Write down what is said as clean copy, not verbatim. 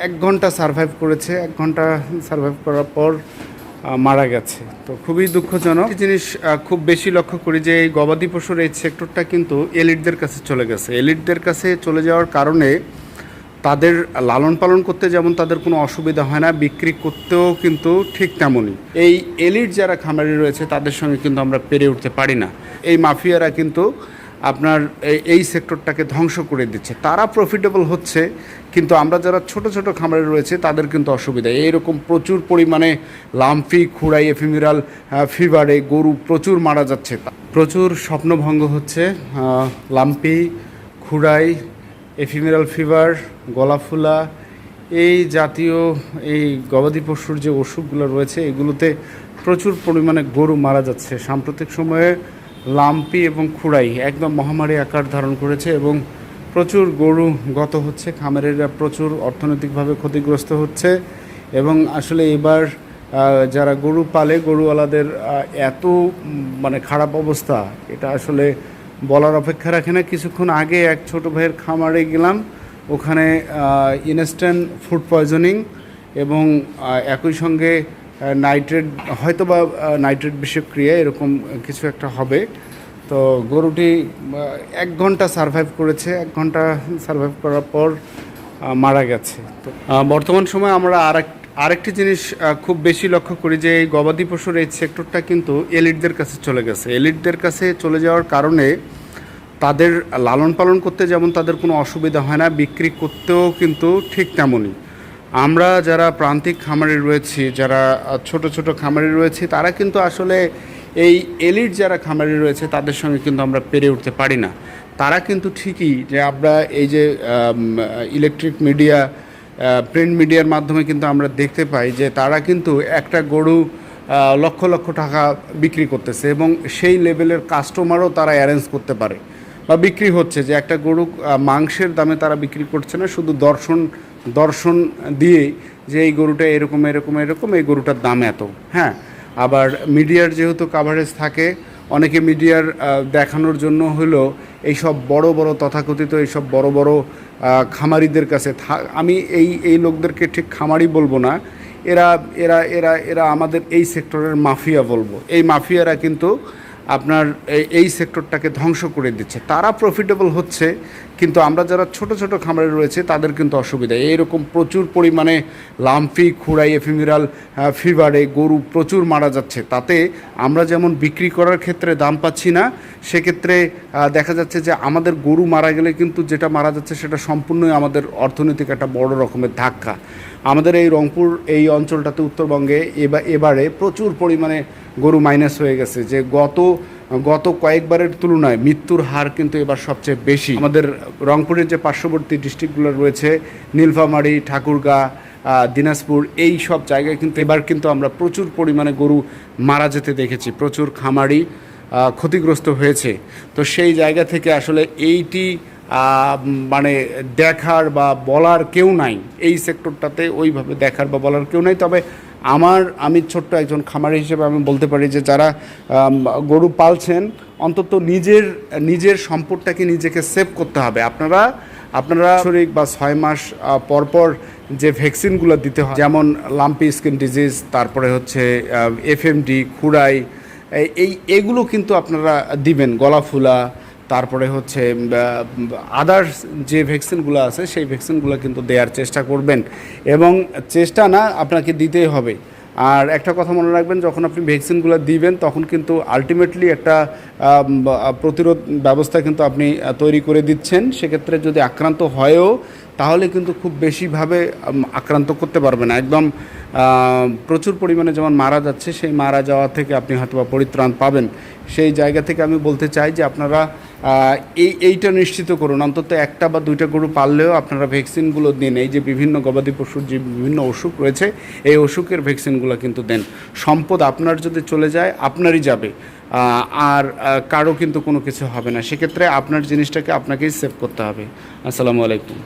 1 ঘন্টা সার্ভাইভ করেছে। 1 ঘন্টা সার্ভাইভ করার পর মারা গেছে। তো খুবই দুঃখজনক। একটি জিনিস খুব বেশি লক্ষ্য করি যে এই গবাদি পশুর এই সেক্টরটা কিন্তু এলিটদের কাছে চলে গেছে। এলিটদের কাছে চলে যাওয়ার কারণে তাদের লালন পালন করতে যেমন তাদের কোনো অসুবিধা হয় না, বিক্রি করতেও কিন্তু ঠিক তেমনই। এই এলিট যারা খামারি রয়েছে তাদের সঙ্গে কিন্তু আমরা পেরে উঠতে পারি না। এই মাফিয়ারা কিন্তু আপনার এই সেক্টরটাকে ধ্বংস করে দিচ্ছে। তারা প্রফিটেবল হচ্ছে, কিন্তু আমরা যারা ছোট ছোট খামারে রয়েছে তাদের কিন্তু অসুবিধা। এইরকম প্রচুর পরিমাণে লাম্পি, খুরাই, এফিমেরাল ফিভারে গরু প্রচুর মারা যাচ্ছে, প্রচুর স্বপ্নভঙ্গ হচ্ছে। লাম্পি, খুরাই, এফিমেরাল ফিভার, গলাফুলা, এই জাতীয় এই গবাদি পশুর যে অসুখগুলো রয়েছে এগুলোতে প্রচুর পরিমাণে গরু মারা যাচ্ছে। সাম্প্রতিক সময়ে লাম্পি এবং খুরাই একদম মহামারী আকার ধারণ করেছে এবং প্রচুর গরু গত হচ্ছে। খামারিরা প্রচুর অর্থনৈতিকভাবে ক্ষতিগ্রস্ত হচ্ছে এবং আসলে এবার যারা গরু পালে গরুওয়ালাদের এত মানে খারাপ অবস্থা, এটা আসলে বলার অপেক্ষা রাখে না। কিছুক্ষণ আগে এক ছোট ভাইয়ের খামারে গেলাম, ওখানে ইনস্ট্যান্ট ফুড পয়জনিং এবং একই সঙ্গে নাইট্রেট, হয়তো বা নাইট্রেট বিষক্রিয়া এরকম কিছু একটা হবে। তো গরুটি 1 ঘন্টা সার্ভাইভ করেছে। 1 ঘন্টা সার্ভাইভ করার পর মারা গেছে। তো বর্তমান সময়ে আমরা আরেকটি জিনিস খুব বেশি লক্ষ্য করি যে এই গবাদি পশুর এই সেক্টরটা কিন্তু এলিটদের কাছে চলে গেছে। এলিটদের কাছে চলে যাওয়ার কারণে তাদের লালন পালন করতে যেমন তাদের কোনো অসুবিধা হয় না, বিক্রি করতেও কিন্তু ঠিক তেমনই। আমরা যারা প্রান্তিক খামারে রয়েছি, যারা ছোট ছোট খামারে রয়েছি, তারা কিন্তু আসলে এই এলিট যারা খামারে রয়েছে তাদের সঙ্গে কিন্তু আমরা পেরে উঠতে পারি না। তারা কিন্তু ঠিকই যে আমরা এই যে ইলেকট্রিক মিডিয়া, প্রিন্ট মিডিয়ার মাধ্যমে কিন্তু আমরা দেখতে পাই যে তারা কিন্তু একটা গরু লক্ষ লক্ষ টাকা বিক্রি করতেছে এবং সেই লেভেলের কাস্টমারও তারা অ্যারেঞ্জ করতে পারে বা বিক্রি হচ্ছে। যে একটা গরু মাংসের দামে তারা বিক্রি করছে না, শুধু দর্শন দিয়ে যে এই গরুটা এরকম এরকম এরকম, এই গরুটার দাম এত। হ্যাঁ, আবার মিডিয়ার যেহেতু কাভারেজ থাকে, অনেকে মিডিয়ার দেখানোর জন্য হলো এইসব বড় বড় তথাকথিত এইসব বড় বড় খামারিদের কাছে, আমি এই লোকদেরকে ঠিক খামারি বলবো না, এরা এরা এরা এরা আমাদের এই সেক্টরের মাফিয়া বলবো। এই মাফিয়ারা কিন্তু আপনার এই সেক্টরটাকে ধ্বংস করে দিচ্ছে। তারা প্রফিটেবল হচ্ছে, কিন্তু আমরা যারা ছোট ছোট খামারে রয়েছে তাদের কিন্তু অসুবিধা। এইরকম প্রচুর পরিমাণে লাম্পি, খুরাই, এফিমেরাল ফিভারে গরু প্রচুর মারা যাচ্ছে। তাতে আমরা যেমন বিক্রি করার ক্ষেত্রে দাম পাচ্ছি না, সেক্ষেত্রে দেখা যাচ্ছে যে আমাদের গরু মারা গেলে কিন্তু যেটা মারা যাচ্ছে সেটা সম্পূর্ণই আমাদের অর্থনৈতিক একটা বড় রকমের ধাক্কা। আমাদের এই রংপুর এই অঞ্চলটাতে উত্তরবঙ্গে এবারে প্রচুর পরিমাণে গরু মাইনাস হয়ে গেছে। যে গত কয়েকবারের তুলনায় মৃত্যুর হার কিন্তু এবার সবচেয়ে বেশি। আমাদের রংপুরের যে পার্শ্ববর্তী ডিস্ট্রিক্টগুলো রয়েছে, নীলফামারী, ঠাকুরগাঁ, দিনাজপুর, এই সব জায়গায় কিন্তু এবার কিন্তু আমরা প্রচুর পরিমাণে গরু মারা যেতে দেখেছি, প্রচুর খামারি ক্ষতিগ্রস্ত হয়েছে। তো সেই জায়গা থেকে আসলে এইটি মানে দেখার বা বলার কেউ নাই এই সেক্টরটাতে, ওইভাবে দেখার বা বলার কেউ নাই। তবে আমি ছোট্ট একজন খামারি হিসেবে আমি বলতে পারি যে যারা গরু পালছেন, অন্তত নিজের সম্পদটাকে নিজেকে সেভ করতে হবে। আপনারা শরীর বা 6 মাস পরপর যে ভ্যাকসিনগুলো দিতে হয়, যেমন লাম্পি স্কিন ডিজিজ, তারপরে হচ্ছে এফএমডি, খুরাই, এগুলো কিন্তু আপনারা দিবেন। গলাফুলা, তারপরে হচ্ছে আদার্স যে ভ্যাকসিনগুলো আছে সেই ভ্যাকসিনগুলো কিন্তু দেওয়ার চেষ্টা করবেন, এবং চেষ্টা না, আপনাকে দিতেই হবে। আর একটা কথা মনে রাখবেন, যখন আপনি ভ্যাকসিনগুলো দিবেন তখন কিন্তু আলটিমেটলি একটা প্রতিরোধ ব্যবস্থা কিন্তু আপনি তৈরি করে দিচ্ছেন। সেক্ষেত্রে যদি আক্রান্ত হয়ও তাহলে কিন্তু খুব বেশিভাবে আক্রান্ত করতে পারবে না। একদম প্রচুর পরিমাণে যেমন মারা যাচ্ছে, সেই মারা যাওয়া থেকে আপনি হয়তো বা পরিত্রাণ পাবেন। সেই জায়গা থেকে আমি বলতে চাই যে আপনারা এইটা নিশ্চিত করুন, অন্তত 1টা বা 2টা গরু পাললেও আপনারা ভ্যাকসিনগুলো দিন। এই যে বিভিন্ন গবাদি পশুর যে বিভিন্ন অসুখ রয়েছে, এই অসুখের ভ্যাকসিনগুলো কিন্তু দেন। সম্পদ আপনার যদি চলে যায় আপনারই যাবে, আর কারো কিন্তু কোনো কিছু হবে না। সেক্ষেত্রে আপনার জিনিসটাকে আপনাকেই সেভ করতে হবে। আসসালামু আলাইকুম।